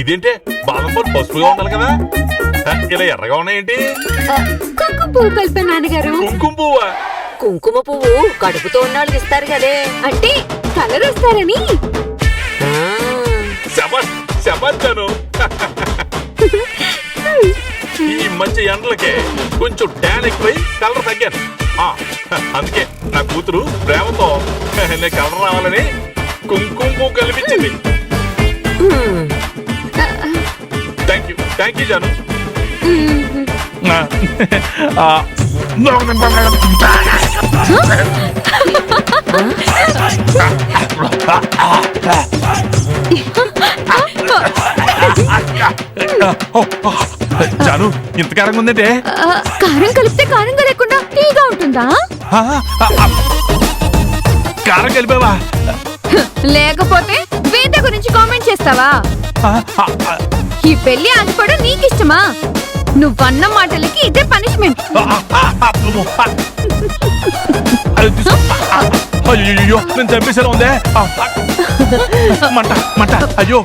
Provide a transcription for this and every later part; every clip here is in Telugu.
ఇదేంటే బాదం పాలు పసుపుగా ఉండాలి కదా, ఇలా ఎర్రగా ఉన్నాయేంటి? కుంకుమ పువ్వు కలిపా నాన్నగారు. కుంకుమ పువ్వా? కుంకుమ పువ్వు కడుపుతో ఉన్నాళ్ళకి ఇస్తారు కదే. అంటే కలర్ వస్తారని. శబాష్ శబాష్ జాను. ఈ మంచి ఎండలకే కొంచెం టాన్ ఎక్కువై కలర్ తగ్గాను. అందుకే నా కూతురు ప్రేమతో నేను కలర్ రావాలని కుంకుమ పువ్వు కల్పించింది. Thank you Janu. జాను ఇంత కారంగా ఉందంటే? కారం కలిపితే కారంగా లేకుండా తీగా ఉంటుందా? కారం కలిపావా? లేకపోతే వేద గురించి కామెంట్ చేస్తావా? ఈ పెళ్లి ఆగిపోవడం నీకిష్టమా? నువ్వన్న మాటలకి ఇదే పనిష్మెంట్. అయ్యో నేను చంపేసేలా ఉందే. మంట మంట అయ్యో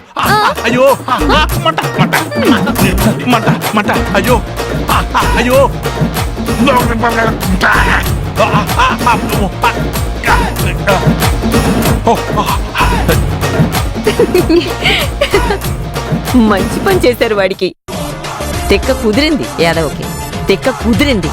అయ్యో మంట మంట మంట మంట అయ్యో అయ్యో. మంచి పని చేశారు వాడికి. తెక్క కుదిరింది యాదవ్కి, తెక్క కుదిరింది.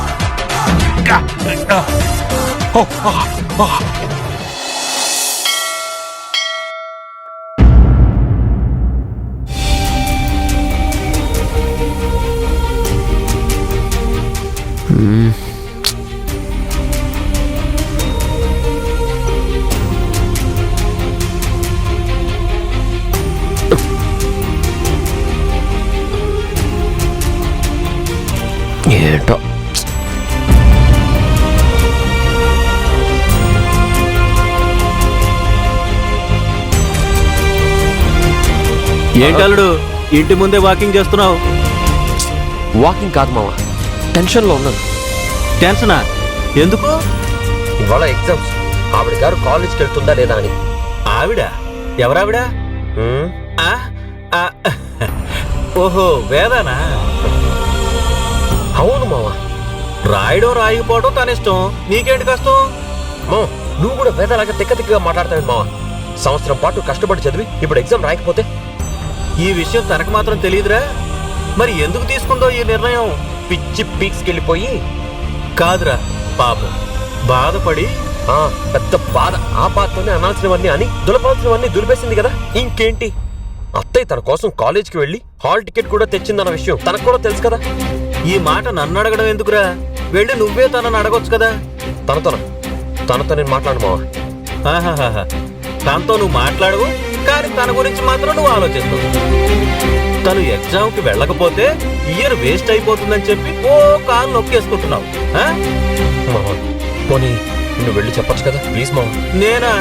ఏంటో ఏంటల్లుడు ఇంటి ముందే వాకింగ్ చేస్తున్నావు? వాకింగ్ కాదు మామ, టెన్షన్లో ఉన్నాను. టెన్షనా? ఎందుకు? ఇవాళ ఎగ్జామ్స్. ఆవిడ గారు కాలేజ్కి వెళ్తుందా లేదా అని. ఆవిడ? ఎవరావిడ? ఓహో వేదానా? అవును మామ. రాయడం రాయకపోవడం తన ఇష్టం, నీకేంటి కష్టం? మామ నువ్వు కూడా వేదలాగా తిక్క తిక్కగా మాట్లాడతావు మామ. సంవత్సరం పాటు కష్టపడి చదివి ఇప్పుడు ఎగ్జామ్ రాయకపోతే? ఈ విషయం తనకు మాత్రం తెలియదురా. మరి ఎందుకు తీసుకుందో ఈ నిర్ణయం? పిచ్చి పీక్స్కి వెళ్ళిపోయి కాదురా, పాపం బాధపడి. పెద్ద బాధ. ఆ బాధతోనే అనాల్సినవన్నీ అని దులపాల్సినవన్నీ దులిపేసింది కదా. ఇంకేంటి, అత్తయ్య తన కోసం కాలేజ్కి వెళ్ళి హాల్ టికెట్ కూడా తెచ్చిందన్న విషయం తనకు కూడా తెలుసు కదా. ఈ మాట నన్ను అడగడం ఎందుకురా? వెళ్ళి నువ్వే తనని అడగొచ్చు కదా. తనతో నేను మాట్లాడు మావా. తనతో నువ్వు మాట్లాడవు, కానీ తన గురించి మాత్రం నువ్వు ఆలోచిస్తావు. తను ఎగ్జామ్కి వెళ్ళకపోతే ఇయర్ వేస్ట్ అయిపోతుందని చెప్పి ఓ కాలు నొక్కేసుకుంటున్నావు. మావా పోనీ నువ్వు వెళ్ళి చెప్పొచ్చు కదా ప్లీజ్ మావా. నేనా?